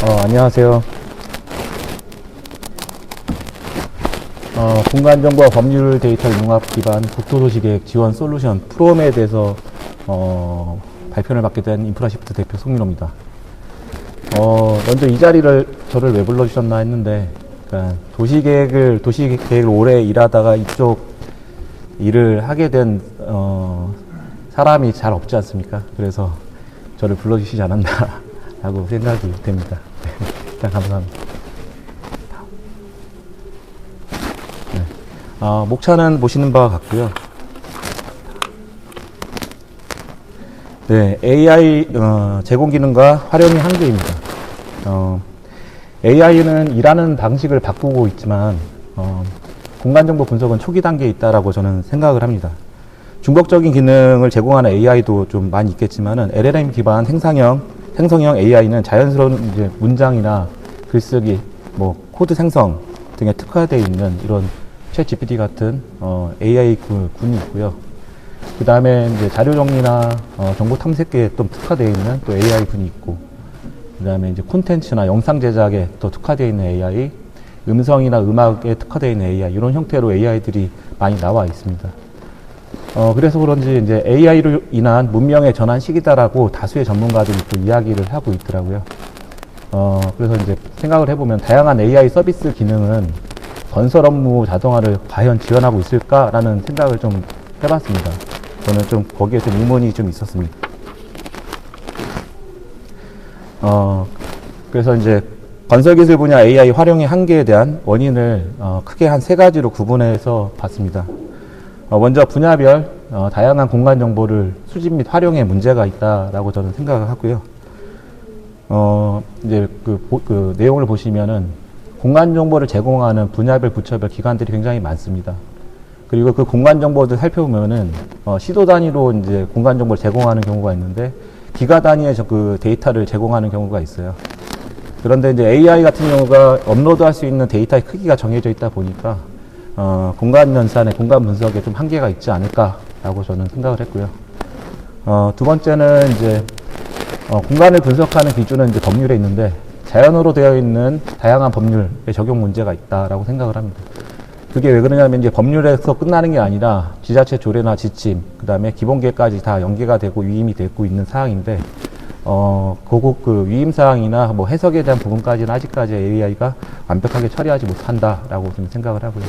안녕하세요. 공간정보와 법률 데이터 융합 기반 국토도시계획 지원 솔루션 프롬에 대해서 발표를 맡게 된 인프라시프트 대표 송민호입니다. 먼저 이 자리를 저를 왜 불러주셨나 했는데, 그러니까 도시계획을 오래 일하다가 이쪽 일을 하게 된 사람이 잘 없지 않습니까? 그래서 저를 불러주시지 않았나라고 생각이 됩니다. 일단 감사합니다. 목차는 보시는 바와 같고요. 네, AI 제공 기능과 활용의 한계입니다. AI는 일하는 방식을 바꾸고 있지만 공간정보 분석은 초기 단계에 있다라고 저는 생각을 합니다. 중복적인 기능을 제공하는 AI도 좀 많이 있겠지만은 LLM 기반 생성형 AI는 자연스러운 이제 문장이나 글쓰기, 코드 생성 등에 특화되어 있는 이런 챗 GPT 같은 AI 군이 있고요. 그 다음에 이제 자료 정리나 정보 탐색에 또 특화되어 있는 또 AI 군이 있고, 그 다음에 이제 콘텐츠나 영상 제작에 또 특화되어 있는 AI, 음성이나 음악에 특화되어 있는 AI, 이런 형태로 AI들이 많이 나와 있습니다. 그래서 그런지 이제 AI로 인한 문명의 전환 시기다라고 다수의 전문가들이 또 이야기를 하고 있더라고요. 그래서 이제 생각을 해보면 다양한 AI 서비스 기능은 건설 업무 자동화를 과연 지원하고 있을까라는 생각을 좀 해봤습니다. 저는 좀 거기에 좀 의문이 좀 있었습니다. 그래서 이제 건설기술 분야 AI 활용의 한계에 대한 원인을 크게 한 3가지로 구분해서 봤습니다. 먼저 분야별 다양한 공간 정보를 수집 및 활용에 문제가 있다라고 저는 생각을 하고요. 이제 그 내용을 보시면은 공간 정보를 제공하는 분야별, 부처별 기관들이 굉장히 많습니다. 그리고 그 공간 정보들 살펴보면은 시도 단위로 이제 공간 정보를 제공하는 경우가 있는데 기가 단위의 그 데이터를 제공하는 경우가 있어요. 그런데 이제 AI 같은 경우가 업로드할 수 있는 데이터의 크기가 정해져 있다 보니까 공간 연산의 공간 분석에 좀 한계가 있지 않을까라고 저는 생각을 했고요. 두 번째는 이제 공간을 분석하는 기준은 이제 법률에 있는데 자연어로 되어 있는 다양한 법률의 적용 문제가 있다라고 생각을 합니다. 그게 왜 그러냐면 이제 법률에서 끝나는 게 아니라 지자체 조례나 지침, 그 다음에 기본계획까지 다 연계가 되고 위임이 되고 있는 사항인데, 그 위임 사항이나 해석에 대한 부분까지는 아직까지 AI가 완벽하게 처리하지 못한다라고 좀 생각을 하고요.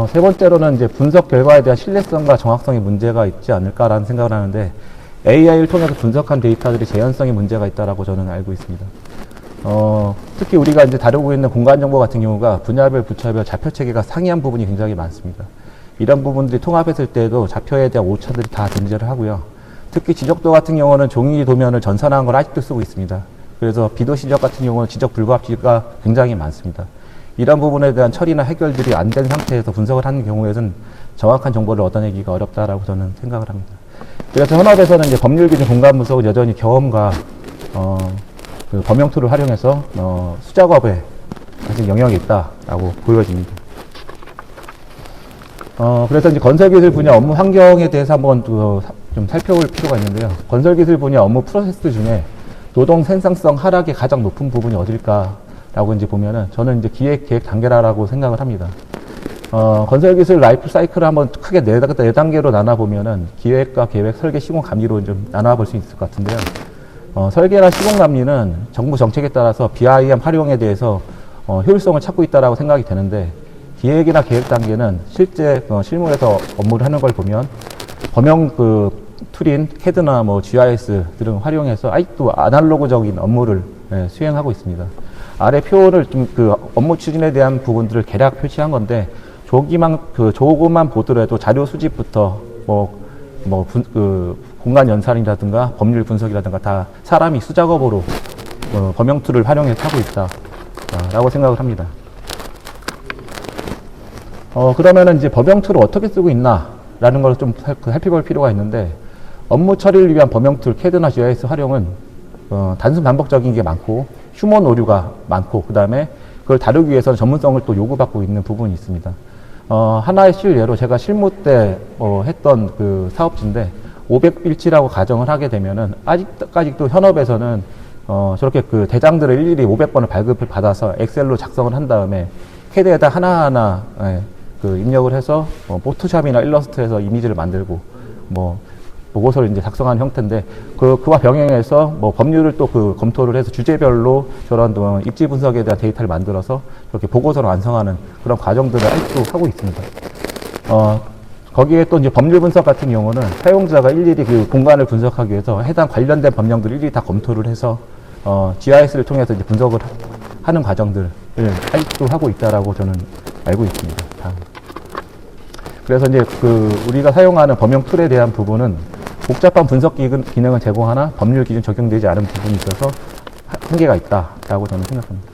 세 번째로는 이제 분석 결과에 대한 신뢰성과 정확성에 문제가 있지 않을까라는 생각을 하는데, AI를 통해서 분석한 데이터들이 재현성에 문제가 있다라고 저는 알고 있습니다. 특히 우리가 이제 다루고 있는 공간 정보 같은 경우가 분야별, 부처별 좌표 체계가 상이한 부분이 굉장히 많습니다. 이런 부분들이 통합했을 때도 좌표에 대한 오차들이 다 존재를 하고요. 특히 지적도 같은 경우는 종이 도면을 전산화한 걸 아직도 쓰고 있습니다. 그래서 비도 지적 같은 경우는 지적 불가합지가 굉장히 많습니다. 이런 부분에 대한 처리나 해결들이 안 된 상태에서 분석을 하는 경우에는 정확한 정보를 얻어내기가 어렵다라고 저는 생각을 합니다. 그래서 현업에서는 이제 법률 기준 공간 분석은 여전히 경험과 그 범용 툴을 활용해서 수작업에 아직 영역이 있다라고 보여집니다. 그래서 이제 건설기술 분야 업무 환경에 대해서 한번 좀 살펴볼 필요가 있는데요. 건설기술 분야 업무 프로세스 중에 노동 생산성 하락이 가장 높은 부분이 어딜까라고 이제 보면은 저는 이제 기획, 계획 단계라고 생각을 합니다. 건설기술 라이프 사이클을 한번 크게 네 단계로 나눠보면은 기획과 계획, 설계, 시공, 감리로 좀 나눠볼 수 있을 것 같은데요. 설계나 시공 감리는 정부 정책에 따라서 BIM 활용에 대해서 효율성을 찾고 있다라고 생각이 되는데, 기획이나 계획 단계는 실제 실무에서 업무를 하는 걸 보면 범용 툴인 CAD나 GIS 등을 활용해서 아직도 아날로그적인 업무를 수행하고 있습니다. 아래 표를 좀 업무 추진에 대한 부분들을 개략 표시한 건데, 조금만 보더라도 자료 수집부터 공간 연산이라든가 법률 분석이라든가 다 사람이 수작업으로 범용 툴을 활용해서 하고 있다라고 생각을 합니다. 그러면은 이제 범용 툴을 어떻게 쓰고 있나라는 걸 좀 살펴볼 필요가 있는데, 업무 처리를 위한 범용 툴 CAD나 GIS 활용은 단순 반복적인 게 많고 휴먼 오류가 많고, 그 다음에 그걸 다루기 위해서는 전문성을 또 요구받고 있는 부분이 있습니다. 하나의 실례로 제가 실무 때 했던 그 사업지인데 500일치라고 가정을 하게 되면은 아직도 현업에서는 저렇게 그 대장들을 일일이 500번을 발급을 받아서 엑셀로 작성을 한 다음에 캐드에다 하나하나 그 입력을 해서 포토샵이나 일러스트에서 이미지를 만들고 뭐 보고서를 이제 작성하는 형태인데 그와 병행해서 뭐 법률을 또 그 검토를 해서 주제별로 저런 입지 분석에 대한 데이터를 만들어서 그렇게 보고서를 완성하는 그런 과정들을 아직도 하고 있습니다. 거기에 또 이제 법률 분석 같은 경우는 사용자가 일일이 그 공간을 분석하기 위해서 해당 관련된 법령들을 일일이 다 검토를 해서 GIS를 통해서 이제 분석을 하는 과정들을 아직도 하고 있다라고 저는 알고 있습니다. 그래서 이제 그 우리가 사용하는 범용 툴에 대한 부분은 복잡한 분석 기능을 제공하나 법률 기준 적용되지 않은 부분이 있어서 한계가 있다라고 저는 생각합니다.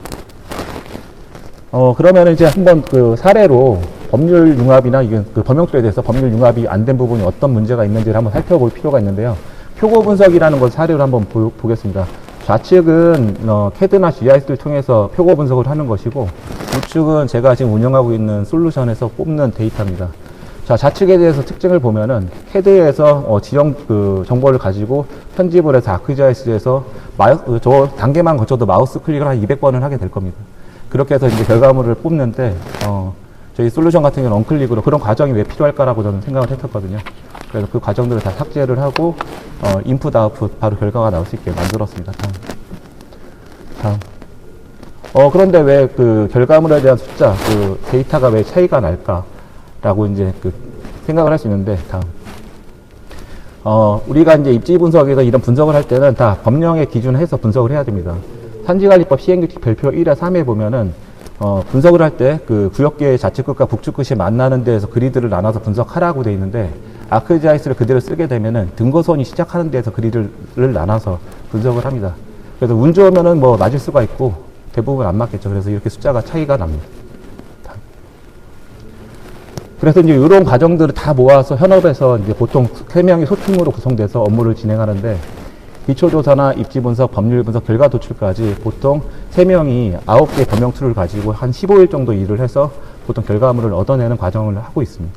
그러면 이제 한번 그 사례로 법률 융합이나 이게 그 범용 툴에 대해서 법률 융합이 안 된 부분이 어떤 문제가 있는지를 한번 살펴볼 필요가 있는데요. 표고 분석이라는 것 사례로 한번 보겠습니다. 좌측은 CAD나 GIS를 통해서 표고 분석을 하는 것이고 우측은 제가 지금 운영하고 있는 솔루션에서 뽑는 데이터입니다. 자, 좌측에 대해서 특징을 보면은 CAD에서 지형 그 정보를 가지고 편집을 해서 ArcGIS에서 저 단계만 거쳐도 마우스 클릭을 한 200번을 하게 될 겁니다. 그렇게 해서 이제 결과물을 뽑는데 저희 솔루션 같은 경우는 원클릭으로 그런 과정이 왜 필요할까라고 저는 생각을 했었거든요. 그래서 그 과정들을 다 삭제를 하고 인풋 아웃풋 바로 결과가 나올 수 있게 만들었습니다. 다음. 그런데 왜 그 결과물에 대한 숫자, 그 데이터가 왜 차이가 날까라고 이제 그 생각을 할 수 있는데 다음. 우리가 이제 입지 분석에서 이런 분석을 할 때는 다 법령의 기준해서 분석을 해야 됩니다. 산지관리법 시행규칙 별표 1에 3에 보면은 분석을 할 때 그 구역계의 좌측 끝과 북측 끝이 만나는 데에서 그리드를 나눠서 분석하라고 되어 있는데 ArcGIS를 그대로 쓰게 되면은 등거선이 시작하는 데에서 그리드를 나눠서 분석을 합니다. 그래서 운 좋으면은 뭐 맞을 수가 있고 대부분 안 맞겠죠. 그래서 이렇게 숫자가 차이가 납니다. 그래서 이제 이런 과정들을 다 모아서 현업에서 이제 보통 3명이 소팀으로 구성돼서 업무를 진행하는데 기초조사나 입지분석, 법률분석, 결과 도출까지 보통 3명이 9개 범용 툴을 가지고 한 15일 정도 일을 해서 보통 결과물을 얻어내는 과정을 하고 있습니다.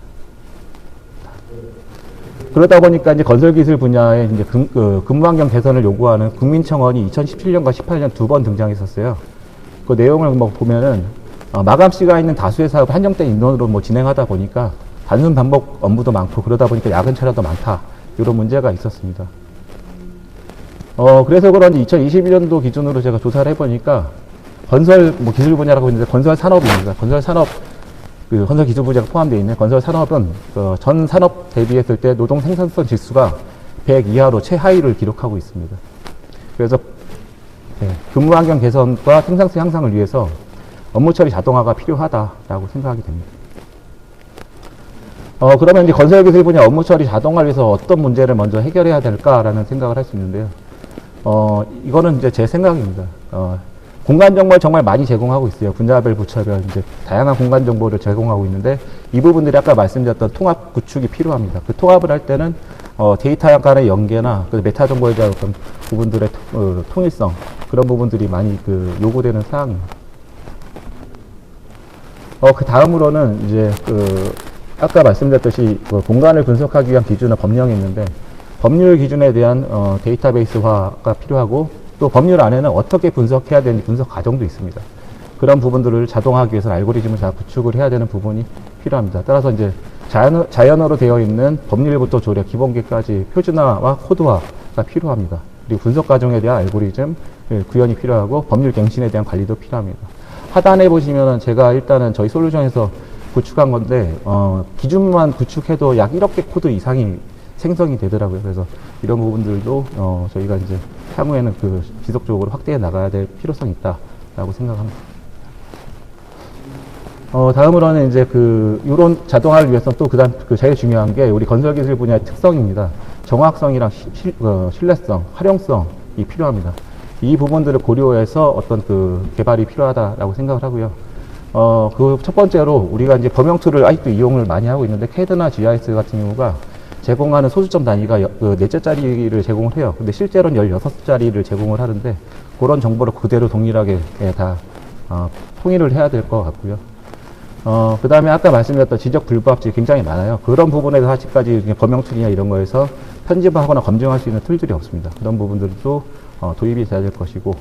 그러다 보니까 이제 건설기술 분야에 이제 근무환경 개선을 요구하는 국민청원이 2017년과 18년 2번 등장했었어요. 그 내용을 뭐 보면은 마감시가 있는 다수의 사업을 한정된 인원으로 뭐 진행하다 보니까 단순 반복 업무도 많고 그러다 보니까 야근 차량도 많다. 이런 문제가 있었습니다. 그래서 그런지 2021년도 기준으로 제가 조사를 해보니까 건설 뭐 기술 분야라고 있는데 건설 산업입니다. 건설 산업 건설 기술 분야가 포함되어 있는 건설 산업은 전 산업 대비했을 때 노동 생산성 지수가 100 이하로 최하위를 기록하고 있습니다. 그래서 근무 환경 개선과 생산성 향상을 위해서 업무 처리 자동화가 필요하다라고 생각하게 됩니다. 그러면 이제 건설 기술 분야 업무 처리 자동화를 위해서 어떤 문제를 먼저 해결해야 될까라는 생각을 할 수 있는데요. 이거는 이제 제 생각입니다. 공간 정보를 정말 많이 제공하고 있어요. 분야별, 부처별, 이제 다양한 공간 정보를 제공하고 있는데 이 부분들이 아까 말씀드렸던 통합 구축이 필요합니다. 그 통합을 할 때는 데이터 간의 연계나 그 메타 정보에 대한 어떤 부분들의 통일성 그런 부분들이 많이 요구되는 사항입니다. 그 다음으로는 이제 아까 말씀드렸듯이 공간을 분석하기 위한 기준은 법령이 있는데 법률 기준에 대한 데이터베이스화가 필요하고 또 법률 안에는 어떻게 분석해야 되는지 분석 과정도 있습니다. 그런 부분들을 자동화하기 위해서는 알고리즘을 잘 구축을 해야 되는 부분이 필요합니다. 따라서 이제 자연어로 되어 있는 법률부터 조례, 기본계까지 표준화와 코드화가 필요합니다. 그리고 분석 과정에 대한 알고리즘 구현이 필요하고 법률 갱신에 대한 관리도 필요합니다. 하단에 보시면은 제가 일단은 저희 솔루션에서 구축한 건데 기준만 구축해도 약 1억 개 코드 이상이 생성이 되더라고요. 그래서 이런 부분들도 저희가 이제 향후에는 지속적으로 확대해 나가야 될 필요성이 있다라고 생각합니다. 다음으로는 이제 이런 자동화를 위해서 또 그다음 제일 중요한 게 우리 건설기술 분야의 특성입니다. 정확성이랑 신뢰성, 활용성이 필요합니다. 이 부분들을 고려해서 어떤 개발이 필요하다라고 생각을 하고요. 첫 번째로 우리가 이제 범용 툴을 아직도 이용을 많이 하고 있는데 CAD나 GIS 같은 경우가 제공하는 소수점 단위가 4자짜리를 제공을 해요. 근데 실제로는 16자리를 제공을 하는데 그런 정보를 그대로 동일하게 다 통일을 해야 될 것 같고요. 그 다음에 아까 말씀드렸던 지적 불부합질이 굉장히 많아요. 그런 부분에서 아직까지 범용 툴이나 이런 거에서 편집을 하거나 검증할 수 있는 툴들이 없습니다. 그런 부분들도 도입이 돼야 될 것이고,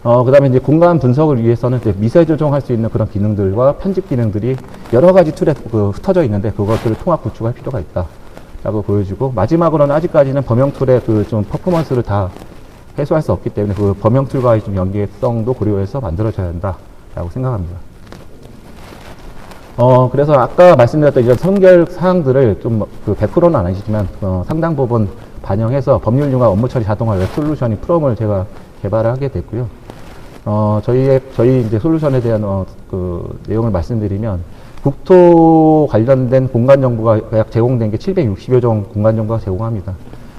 그 다음에 이제 공간 분석을 위해서는 이제 미세 조정할 수 있는 그런 기능들과 편집 기능들이 여러 가지 툴에 흩어져 있는데 그것들을 통합 구축할 필요가 있다라고 보여지고, 마지막으로는 아직까지는 범용 툴의 그 좀 퍼포먼스를 다 해소할 수 없기 때문에 그 범용 툴과의 좀 연계성도 고려해서 만들어져야 한다라고 생각합니다. 그래서 아까 말씀드렸던 이런 선결 사항들을 좀 그 100%는 아니지만 상당 부분 반영해서 법률 융합 업무 처리 자동화 웹 솔루션인 프롬을 제가 개발을 하게 됐고요. 저희 이제 솔루션에 대한 그 내용을 말씀드리면, 국토 관련된 공간 정보가 약 제공된 게 760여 종 공간 정보가 제공합니다.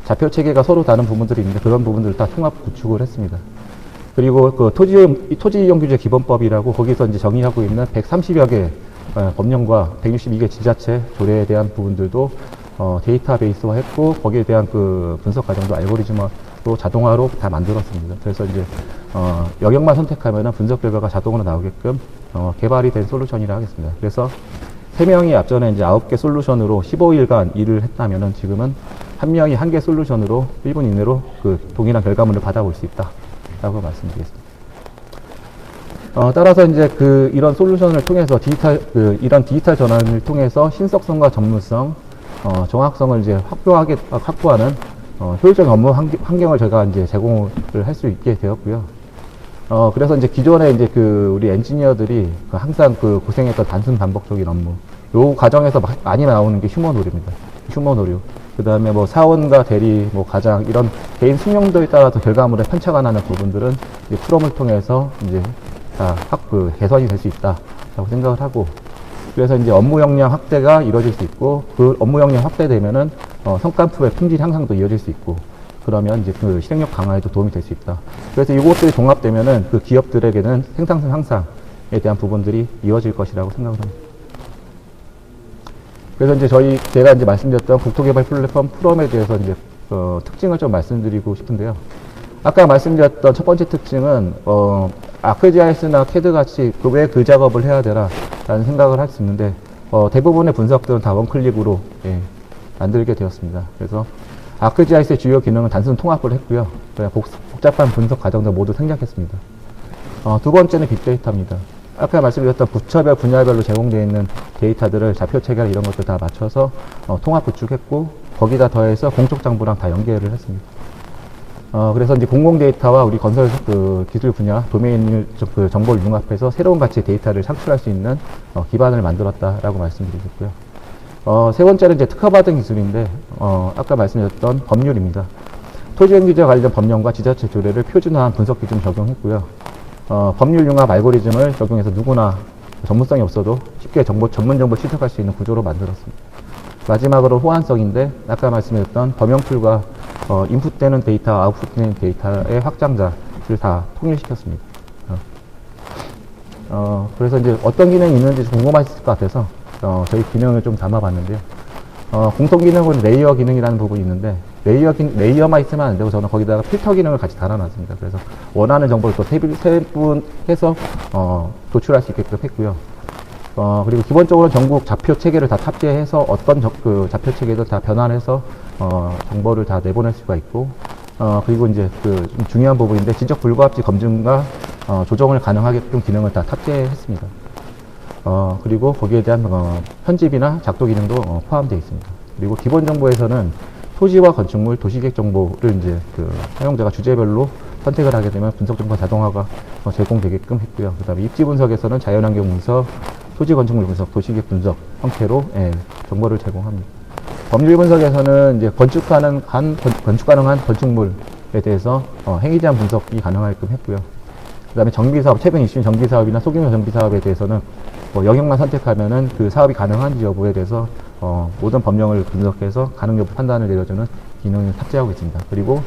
좌표 체계가 서로 다른 부분들이 있는데 그런 부분들을 다 통합 구축을 했습니다. 그리고 그 토지 이용 규제 기본법이라고 거기서 이제 정의하고 있는 130여 개 법령과 162개 지자체 조례에 대한 부분들도 데이터베이스화 했고, 거기에 대한 그 분석 과정도 알고리즘으로 자동화로 다 만들었습니다. 그래서 이제 영역만 선택하면 분석 결과가 자동으로 나오게끔 개발이 된 솔루션이라 하겠습니다. 그래서 3명이 앞전에 이제 9개 솔루션으로 15일간 일을 했다면은 지금은 1명이 1개 솔루션으로 1분 이내로 그 동일한 결과물을 받아볼 수 있다라고 말씀드리겠습니다. 따라서 이제 이런 솔루션을 통해서 이런 디지털 전환을 통해서 신속성과 전문성, 정확성을 이제 확보하는 효율적인 업무 환경을 저희가 이제 제공을 할 수 있게 되었고요. 그래서 이제 기존에 이제 우리 엔지니어들이 항상 고생했던 단순 반복적인 업무, 요 과정에서 많이 나오는 게 휴먼 오류입니다. 휴먼 오류. 그 다음에 뭐 사원과 대리, 뭐 과장, 이런 개인 숙련도에 따라서 결과물에 편차가 나는 부분들은 이제 프롬을 통해서 이제 다 개선이 될 수 있다라고 생각을 하고, 그래서 이제 업무 역량 확대가 이루어질 수 있고, 그 업무 역량 확대되면은 성과급의 품질 향상도 이어질 수 있고, 그러면 이제 그 실행력 강화에도 도움이 될 수 있다. 그래서 이것들이 종합되면은 그 기업들에게는 생산성 향상에 대한 부분들이 이어질 것이라고 생각을 합니다. 그래서 이제 제가 이제 말씀드렸던 국토개발 플랫폼 프롬에 대해서 이제 특징을 좀 말씀드리고 싶은데요. 아까 말씀드렸던 첫 번째 특징은 아크GIS나 CAD 같이 왜 그 작업을 해야 되라라는 생각을 할 수 있는데, 대부분의 분석들은 다 원클릭으로 만들게 되었습니다. 그래서 아크GIS의 주요 기능은 단순 통합을 했고요. 복잡한 분석 과정도 모두 생략했습니다. 두 번째는 빅데이터입니다. 아까 말씀드렸던 부처별 분야별로 제공되어 있는 데이터들을 좌표 체계나 이런 것들 다 맞춰서 통합 구축했고, 거기다 더해서 공적 정보랑 다 연계를 했습니다. 그래서 이제 공공 데이터와 우리 건설 기술 분야 도메인 정보를 융합해서 새로운 가치의 데이터를 창출할 수 있는 기반을 만들었다라고 말씀드리겠고요. 세 번째는 이제 특허받은 기술인데, 아까 말씀드렸던 법률입니다. 토지행 규제 관련 법령과 지자체 조례를 표준화한 분석 기준 적용했고요. 법률 융합 알고리즘을 적용해서 누구나 전문성이 없어도 쉽게 전문 정보 취득할 수 있는 구조로 만들었습니다. 마지막으로 호환성인데, 아까 말씀드렸던 범용 툴과 인풋되는 데이터, 아웃풋되는 데이터의 확장자를 다 통일시켰습니다. 그래서 이제 어떤 기능이 있는지 궁금하실 것 같아서 저희 기능을 좀 담아봤는데요. 공통 기능은 레이어 기능이라는 부분이 있는데, 레이어만 있으면 안 되고 저는 거기다가 필터 기능을 같이 달아놨습니다. 그래서 원하는 정보를 또 세분해서 도출할 수 있게끔 했고요. 그리고 기본적으로 전국 좌표 체계를 다 탑재해서 어떤 좌표 체계도 다 변환해서 정보를 다 내보낼 수가 있고, 그리고 이제 좀 중요한 부분인데, 지적 불가합지 검증과 조정을 가능하게끔 기능을 다 탑재했습니다. 그리고 거기에 대한 편집이나 작도 기능도 포함되어 있습니다. 그리고 기본 정보에서는 토지와 건축물, 도시계획 정보를 이제 사용자가 주제별로 선택을 하게 되면 분석 정보가 자동화가 제공되게끔 했고요. 그 다음에 입지 분석에서는 자연환경 분석, 토지 건축물 분석, 도시계획 분석 형태로 정보를 제공합니다. 법률 분석에서는 이제 건축 가능한 건축물에 대해서 행위 제한 분석이 가능하게끔 했고요. 그 다음에 정비사업, 최근 이슈인 정비사업이나 소규모 정비사업에 대해서는 영역만 선택하면은 그 사업이 가능한지 여부에 대해서 모든 법령을 분석해서 가능 여부 판단을 내려주는 기능을 탑재하고 있습니다. 그리고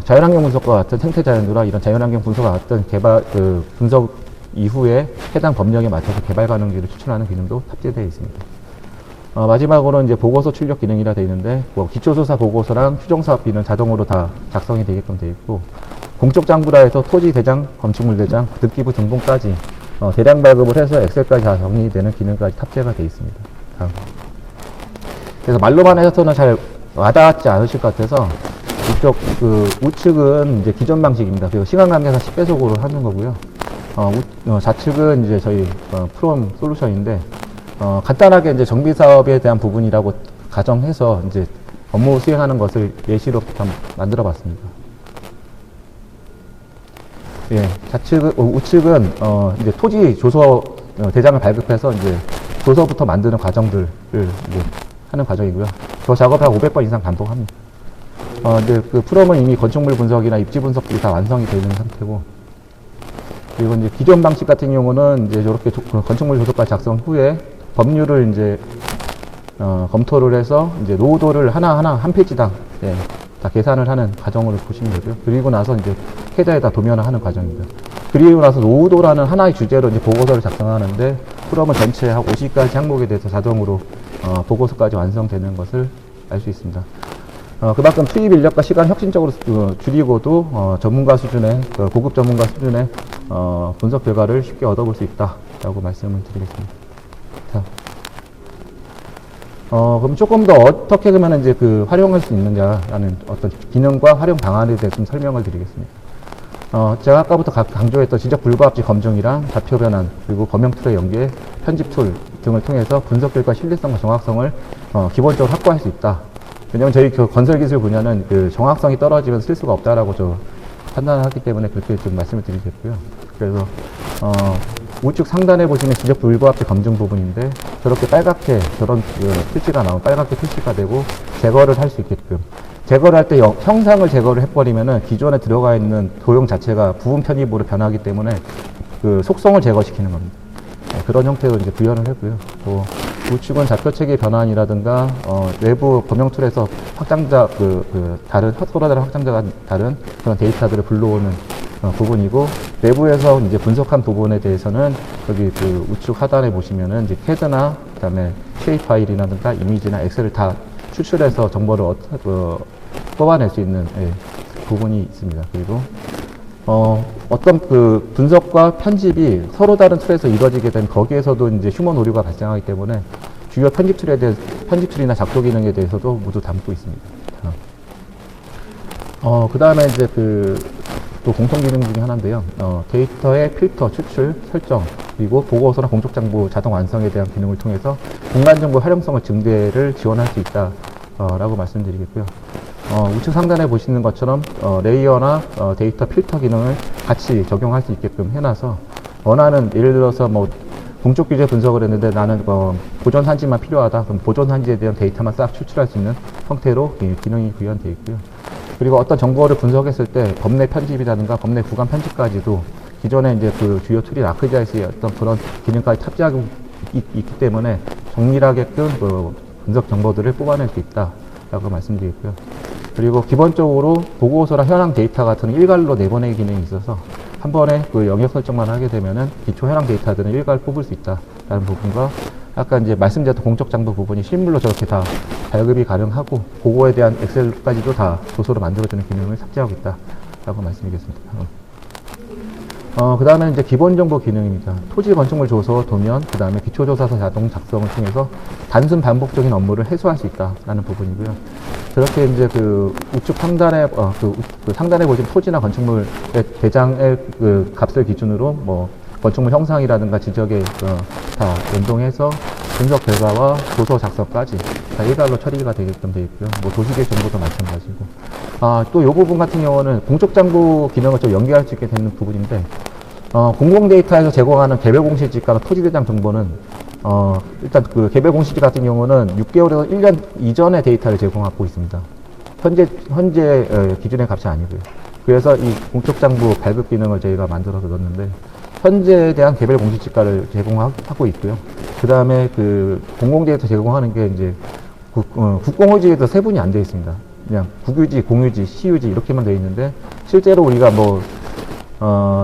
자연환경 분석과 같은 생태 자연도나 이런 자연환경 분석과 같은 분석 이후에 해당 법령에 맞춰서 개발 가능지를 추천하는 기능도 탑재되어 있습니다. 마지막으로 이제 보고서 출력 기능이라 되어 있는데, 기초조사 보고서랑 추정사업비는 자동으로 다 작성이 되게끔 되어 있고, 공적 장부라 해서 토지 대장, 건축물 대장, 등기부 등본까지 대량 발급을 해서 엑셀까지 다 정리되는 기능까지 탑재가 되어 있습니다. 그래서 말로만 해서는 잘 와닿지 않으실 것 같아서 이쪽 그 우측은 이제 기존 방식입니다. 그리고 시간 관계상 10배속으로 하는 거고요. 좌측은 이제 저희 프롬 솔루션인데 간단하게 이제 정비 사업에 대한 부분이라고 가정해서 이제 업무 수행하는 것을 예시로 만들어 봤습니다. 예, 우측은 이제 토지 조서 대장을 발급해서 이제 조서부터 만드는 과정들을 이제 하는 과정이고요. 저 작업을 한 500번 이상 반복합니다. 이제 그 프롬은 이미 건축물 분석이나 입지 분석들이 다 완성이 되어 있는 상태고, 그리고 이제 기존 방식 같은 경우는 이제 저렇게 건축물 조서까지 작성 후에 법률을 이제 검토를 해서 이제 노후도를 하나하나 한 페이지당 다 계산을 하는 과정으로 보시면 되고요. 그리고 나서 이제 캐드에다 도면화하는 과정입니다. 그리고 나서 노후도라는 하나의 주제로 이제 보고서를 작성하는데, 프롬은 전체 한 50가지 항목에 대해서 자동으로 보고서까지 완성되는 것을 알 수 있습니다. 그만큼 투입 인력과 시간 혁신적으로 줄이고도 전문가 수준의 고급 전문가 수준의 분석 결과를 쉽게 얻어볼 수 있다라고 말씀을 드리겠습니다. 자, 그럼 조금 더 어떻게 하면 이제 활용할 수 있느냐라는 어떤 기능과 활용 방안에 대해서 좀 설명을 드리겠습니다. 제가 아까부터 강조했던 지적 불가합지 검증이랑 좌표 변환, 그리고 범용 툴의 연계, 편집 툴 등을 통해서 분석 결과 신뢰성과 정확성을 기본적으로 확보할 수 있다. 왜냐면 저희 건설 기술 분야는 정확성이 떨어지면 쓸 수가 없다라고 판단을 하기 때문에 그렇게 좀 말씀을 드리겠고요. 그래서 우측 상단에 보시면 지적 불가합지 검증 부분인데, 저렇게 빨갛게 저런 표시가 나오면 빨갛게 표시가 되고 제거를 할 수 있게끔, 제거를 할 때 형상을 제거를 해버리면은 기존에 들어가 있는 도형 자체가 부분 편입으로 변하기 때문에 그 속성을 제거시키는 겁니다. 그런 형태로 이제 구현을 했고요. 또 우측은 좌표 체계 변환이라든가 외부 범용 툴에서 확장자 다른 서로 다른 확장자가 다른 그런 데이터들을 불러오는 부분이고, 내부에서 이제 분석한 부분에 대해서는 여기 우측 하단에 보시면은 이제 캐드나 그다음에 쉐입 파일이라든가 이미지나 엑셀을 다 추출해서 정보를 뽑아낼 수 있는 부분이 있습니다. 그리고 어떤 분석과 편집이 서로 다른 툴에서 이루어지게 되면 거기에서도 이제 휴먼 오류가 발생하기 때문에 주요 편집 툴이나 작도 기능에 대해서도 모두 담고 있습니다. 그 다음에 이제 또 공통 기능 중에 하나인데요. 데이터의 필터, 추출, 설정, 그리고 보고서나 공적 정보 자동 완성에 대한 기능을 통해서 공간 정보 활용성을 증대를 지원할 수 있다. 라고 말씀드리겠고요. 우측 상단에 보시는 것처럼 레이어나 데이터 필터 기능을 같이 적용할 수 있게끔 해놔서 원하는, 예를 들어서 뭐 공적 규제 분석을 했는데 나는 보존 산지만 필요하다. 그럼 보존 산지에 대한 데이터만 싹 추출할 수 있는 형태로 기능이 구현되어 있고요. 그리고 어떤 정보를 분석했을 때 법내 편집이라든가 법내 구간 편집까지도 기존에 이제 주요 툴인 아크지아이스의 어떤 그런 기능까지 탑재하고 있기 때문에 정밀하게끔 분석 정보들을 뽑아낼 수 있다라고 말씀드리고요. 그리고 기본적으로 보고서나 현황 데이터 같은 일괄로 내보내기 기능이 있어서 한 번에 영역 설정만 하게 되면은 기초 현황 데이터들은 일괄 뽑을 수 있다라는 부분과, 아까 이제 말씀드렸던 공적 장부 부분이 실물로 저렇게 다 발급이 가능하고 보고에 대한 엑셀까지도 다 조서로 만들어주는 기능을 탑재하고 있다라고 말씀드리겠습니다. 그 다음에 이제 기본 정보 기능입니다. 토지 건축물 조서, 도면, 그 다음에 기초조사서 자동 작성을 통해서 단순 반복적인 업무를 해소할 수 있다라는 부분이고요. 그렇게 이제 우측 상단에, 상단에 보시면 토지나 건축물의 대장의 값을 기준으로 뭐 건축물 형상이라든가 지적에 다 연동해서 분석 결과와 조서 작성까지 다 일괄로 처리가 되게끔 되어 있고요. 뭐 도시계획 정보도 마찬가지고. 또 이 부분 같은 경우는 공적장부 기능을 좀 연계할 수 있게 되는 부분인데, 공공 데이터에서 제공하는 개별 공시지가나 토지대장 정보는 일단 개별 공시지 같은 경우는 6개월에서 1년 이전의 데이터를 제공하고 있습니다. 현재 기준의 값이 아니고요. 그래서 이 공적장부 발급 기능을 저희가 만들어서 넣었는데, 현재에 대한 개별 공시지가를 제공하고 있고요. 그 다음에 공공 데이터 제공하는 게 이제 국공유지에도 세분이 안 되어 있습니다. 그냥 국유지, 공유지, 시유지 이렇게만 되어 있는데, 실제로 우리가 뭐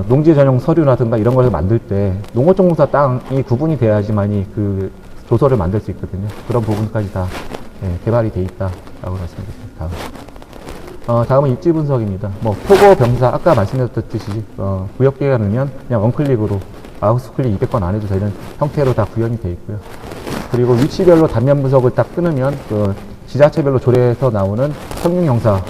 농지 전용 서류라든가 이런 걸 만들 때 농어촌공사 땅이 구분이 돼야지만이 조서를 만들 수 있거든요. 그런 부분까지 다 개발이 돼 있다라고 말씀드립니다. 다음은 입지 분석입니다. 뭐 토거 병사 아까 말씀드렸듯이 구역계가 넣으면 그냥 원클릭으로 마우스 클릭 200번 안 해도 되는 형태로 다 구현이 되어 있고요. 그리고 위치별로 단면 분석을 딱 끊으면 지자체별로 조례에서 나오는 평균경사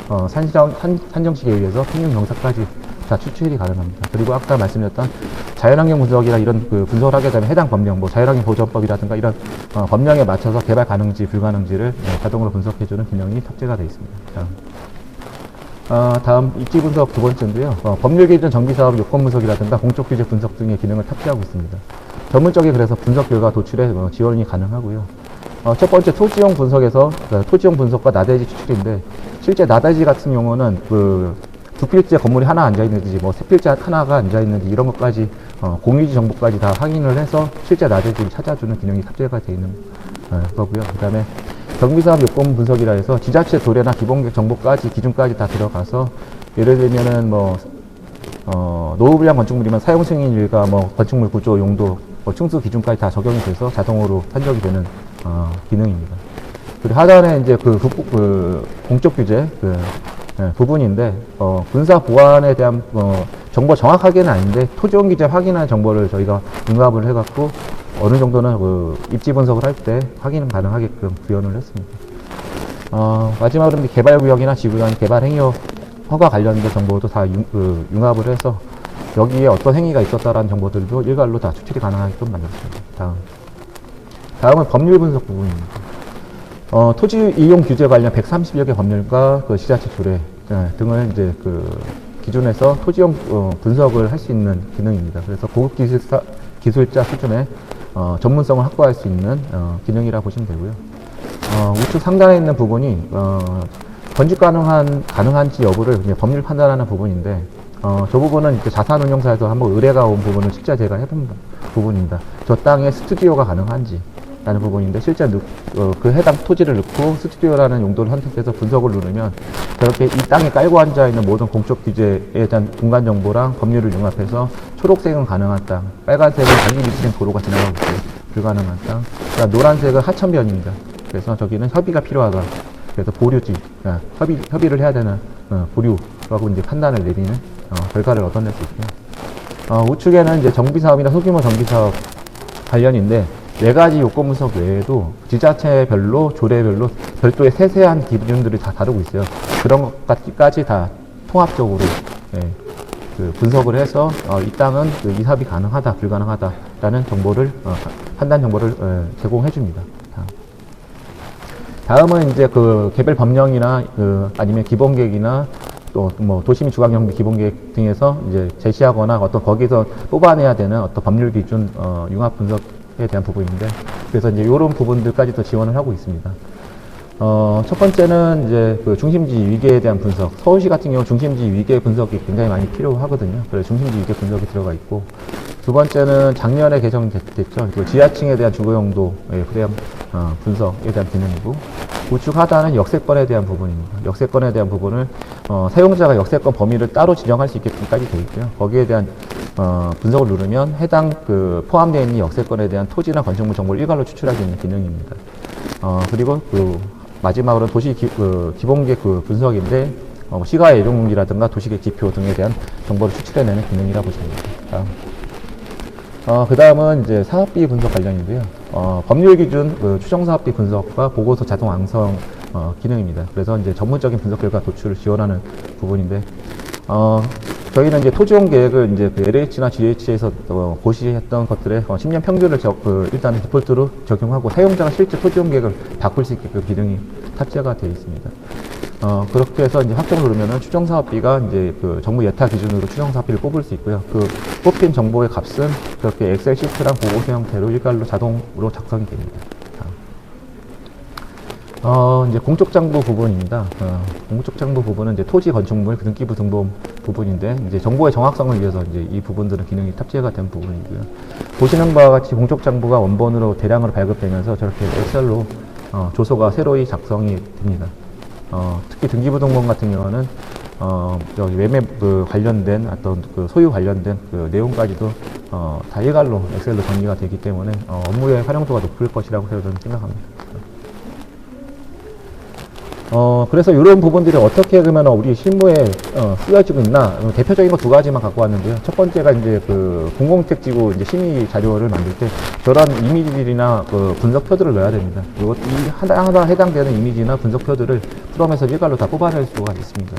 산정식에 의해서 평균경사까지 다 추출이 가능합니다. 그리고 아까 말씀드렸던 자연환경 분석이나 이런 그 분석을 하게 되면 해당 법령, 뭐 자연환경 보전법이라든가 이런 법령에 맞춰서 개발 가능지 불가능지를 자동으로 분석해주는 기능이 탑재가 되어 있습니다. 다음 입지 분석 두 번째인데요. 법률 기준 정비사업 요건 분석이라든가 공적 규제 분석 등의 기능을 탑재하고 있습니다. 전문적인 그래서 분석 결과 도출에 지원이 가능하고요. 첫 번째 토지용 분석에서 토지용 분석과 나대지 추출인데 실제 나대지 같은 경우는 그 두 필지 건물이 하나 앉아 있는지 뭐 세 필지 하나가 앉아 있는지 이런 것까지 공유지 정보까지 다 확인을 해서 실제 나대지를 찾아주는 기능이 탑재가 되어 있는 거고요. 그다음에 정비사업 요건 분석이라 해서 지자체 조례나 기본계획 정보까지 기준까지 다 들어가서 예를 들면은 뭐 노후 불량 건축물이면 사용 승인 일과 뭐 건축물 구조 용도 뭐 층수 기준까지 다 적용이 돼서 자동으로 산정이 되는 기능입니다. 그리고 하단에 이제 그 공적 규제 부분인데 군사 보안에 대한 정보 정확하게는 아닌데 토지용 기재 확인한 정보를 저희가 융합을 해갖고 어느 정도는 그 입지 분석을 할 때 확인 가능하게끔 구현을 했습니다. 마지막으로 개발구역이나 지구형 개발 행위 허가 관련된 정보도 다 융합을 해서 여기에 어떤 행위가 있었다라는 정보들도 일괄로 다 추출이 가능하게끔 만들었습니다. 다음은 법률 분석 부분입니다. 토지 이용 규제 관련 130여 개 법률과 그 지자체 조례 등을 이제 그 기준에서 토지용 분석을 할 수 있는 기능입니다. 그래서 고급 기술자 수준의 전문성을 확보할 수 있는 기능이라 보시면 되고요. 우측 상단에 있는 부분이 건축 가능한지 여부를 법률 판단하는 부분인데 저 부분은 이제 자산운용사에서 한번 의뢰가 온 부분을 실제 제가 해본 부분입니다. 저 땅에 스튜디오가 가능한지 라는 부분인데 실제 그 해당 토지를 넣고 스튜디오라는 용도를 선택해서 분석을 누르면 저렇게 이 땅에 깔고 앉아있는 모든 공적 규제에 대한 공간 정보랑 법률을 융합해서 초록색은 가능한 땅, 빨간색은 단기 미치는 도로가 지나가고 있어요. 불가능한 땅. 그러니까 노란색은 하천변입니다. 그래서 저기는 협의가 필요하다. 그래서 보류지, 협의를 해야 되는 보류라고 이제 판단을 내리는 결과를 얻어낼 수 있고요. 우측에는 이제 정비사업이나 소규모 정비사업 관련인데 4가지 요건 분석 외에도 지자체별로 조례별로 별도의 세세한 기준들을 다 다루고 있어요. 그런 것까지 다 통합적으로 그 분석을 해서 이 땅은 그 이삽이 가능하다, 불가능하다라는 정보를 판단 정보를 제공해 줍니다. 다음은 이제 그 개별 법령이나 아니면 기본계획이나 또 뭐 도시민 주거경비 기본계획 등에서 이제 제시하거나 어떤 거기서 뽑아내야 되는 어떤 법률 기준 융합 분석에 대한 부분인데 그래서 이제 이런 부분들까지도 지원을 하고 있습니다. 첫 번째는 이제 그 중심지 위계에 대한 분석. 서울시 같은 경우 중심지 위계 분석이 굉장히 많이 필요하거든요. 그래서 중심지 위계 분석이 들어가 있고, 두 번째는 작년에 개정됐죠. 그 지하층에 대한 주거용도에 대한 분석에 대한 기능이고, 우측 하단은 역세권에 대한 부분입니다. 역세권에 대한 부분을 사용자가 역세권 범위를 따로 지정할 수 있게끔까지 되어 있고요. 거기에 대한 분석을 누르면 해당 그 포함되어 있는 역세권에 대한 토지나 건축물 정보를 일괄로 추출할 수 있는 기능입니다. 그리고 마지막으로 도시 기본계획 분석인데 시가의 예정분기라든가 도시계획 지표 등에 대한 정보를 추출해내는 기능이라고 보시면 됩니다. 그 다음은 이제 사업비 분석 관련인데요. 법률 기준 추정사업비 분석과 보고서 자동 완성 기능입니다. 그래서 이제 전문적인 분석 결과 도출을 지원하는 부분인데, 저희는 이제 토지용 계획을 이제 그 LH나 GH에서 고시했던 것들의 10년 평균을 일단 디폴트로 적용하고 사용자가 실제 토지용 계획을 바꿀 수 있게끔 기능이 탑재가 되어 있습니다. 그렇게 해서 이제 확정을 누르면은 추정사업비가 이제 그 정부 예타 기준으로 추정사업비를 뽑을 수 있고요. 그 뽑힌 정보의 값은 그렇게 엑셀 시트랑 보고서 형태로 일괄로 자동으로 작성이 됩니다. 이제 공적장부 부분입니다. 공적장부 부분은 이제 토지, 건축물, 등기부 등본 부분인데, 이제 정보의 정확성을 위해서 이제 이 부분들은 기능이 탑재가 된 부분이고요. 보시는 바와 같이 공적장부가 원본으로 대량으로 발급되면서 저렇게 엑셀로 조서가 새로이 작성이 됩니다. 특히 등기부 등본 같은 경우는 여기 매매 관련된 어떤 소유 관련된 내용까지도 다 일괄로 엑셀로 정리가 되기 때문에 업무의 활용도가 높을 것이라고 저는 생각합니다. 그래서 이런 부분들이 어떻게 그러면 우리 실무에 쓰여지고 있나 대표적인 거 두 가지만 갖고 왔는데요. 첫 번째가 이제 그 공공택지구 이제 심의 자료를 만들 때 저런 이미지들이나 그 분석표들을 넣어야 됩니다. 이것 이 하나 해당되는 이미지나 분석표들을 프롬에서 일괄로 다 뽑아낼 수가 있습니다.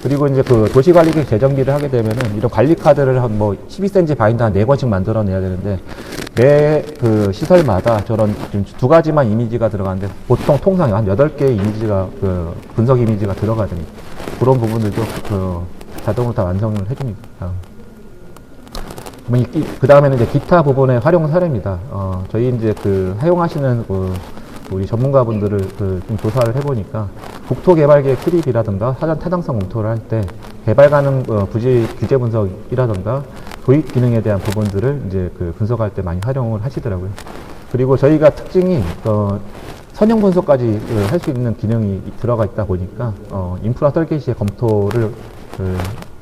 그리고 이제 그 도시관리계획 재정비를 하게 되면은 이런 관리 카드를 한 뭐 12cm 바인드 한 4권씩 만들어내야 되는데 매 그 시설마다 저런 지금 두 가지만 이미지가 들어가는데 보통 통상 한 8개의 이미지가 그 분석 이미지가 들어가야 됩니다. 그런 부분들도 그 자동으로 다 완성을 해줍니다. 그 다음에는 이제 기타 부분의 활용 사례입니다. 저희 이제 그 사용하시는 그 우리 전문가분들을 좀 조사를 해보니까 국토개발계획 수립이라든가 사전 타당성 검토를 할 때 개발 가능 부지 규제 분석이라든가 도입 기능에 대한 부분들을 이제 그 분석할 때 많이 활용을 하시더라고요. 그리고 저희가 특징이 선형 분석까지 할 수 있는 기능이 들어가 있다 보니까 인프라 설계 시에 검토를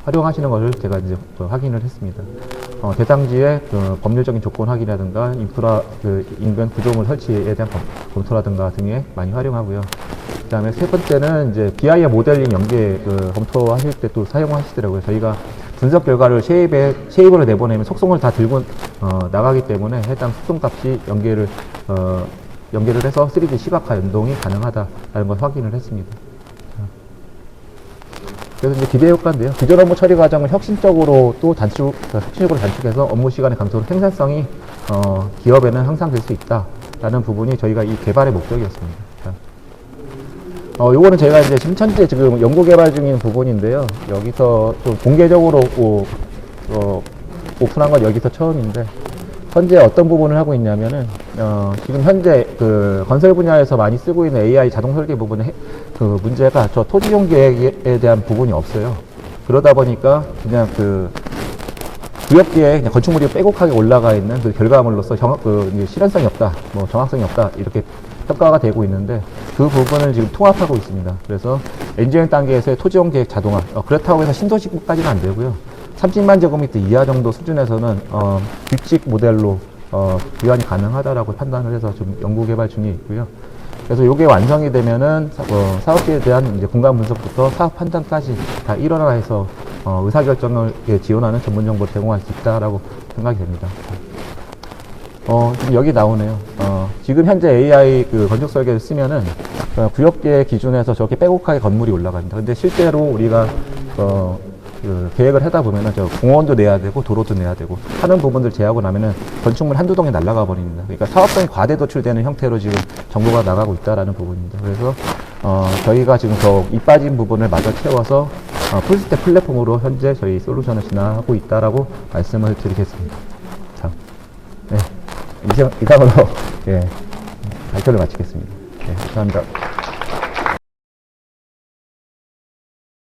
활용하시는 것을 제가 이제 확인을 했습니다. 대상지의 법률적인 조건 확인이라든가 인프라 인근 구조물 설치에 대한 검토라든가 등에 많이 활용하고요. 그 다음에 세 번째는 이제 BIM 모델링 연계 검토하실 때 또 사용하시더라고요. 저희가 분석 결과를 쉐입으로 내보내면 속성을 다 들고 나가기 때문에 해당 속성값이 연계를 해서 3D 시각화 연동이 가능하다라는 걸 확인을 했습니다. 그래서 이제 기대 효과인데요. 기존 업무 처리 과정을 혁신적으로 단축해서 업무 시간의 감소로 생산성이 기업에는 항상 될 수 있다라는 부분이 저희가 이 개발의 목적이었습니다. 요거는 제가 이제 현재 지금 연구 개발 중인 부분인데요. 여기서 좀 공개적으로 오픈한 건 여기서 처음인데, 현재 어떤 부분을 하고 있냐면은, 지금 현재 그 건설 분야에서 많이 쓰고 있는 AI 자동 설계 부분에 그 문제가 저 토지용 계획에 대한 부분이 없어요. 그러다 보니까 그냥 그 구역계에 그냥 건축물이 빼곡하게 올라가 있는 그 결과물로서 실현성이 없다, 뭐 정확성이 없다, 이렇게 평가가 되고 있는데 그 부분을 지금 통합하고 있습니다. 그래서 엔지니어링 단계에서의 토지용 계획 자동화, 그렇다고 해서 신도시까지는 안 되고요. 30만 제곱미터 이하 정도 수준에서는 규칙 모델로 구현이 가능하다라고 판단을 해서 좀 연구 개발 중에 있고요. 그래서 이게 완성이 되면은 사업계에 대한 이제 공간 분석부터 사업 판단까지 다 일원화해서 의사결정을 지원하는 전문 정보를 제공할 수 있다라고 생각이 됩니다. 지금 여기 나오네요. 지금 현재 AI 그 건축 설계를 쓰면은 구역계 기준에서 저렇게 빼곡하게 건물이 올라갑니다. 근데 실제로 우리가 그 계획을 하다 보면은 저 공원도 내야 되고 도로도 내야 되고 하는 부분들 제하고 나면은 건축물 한두 동에 날아가 버립니다. 그러니까 사업성이 과대 도출되는 형태로 지금 정보가 나가고 있다라는 부분입니다. 그래서 저희가 지금 더 이빠진 부분을 마저 채워서 풀스택 플랫폼으로 현재 저희 솔루션을 진행하고 있다라고 말씀을 드리겠습니다. 자, 네. 이상으로 예, 발표를 마치겠습니다. 네, 감사합니다.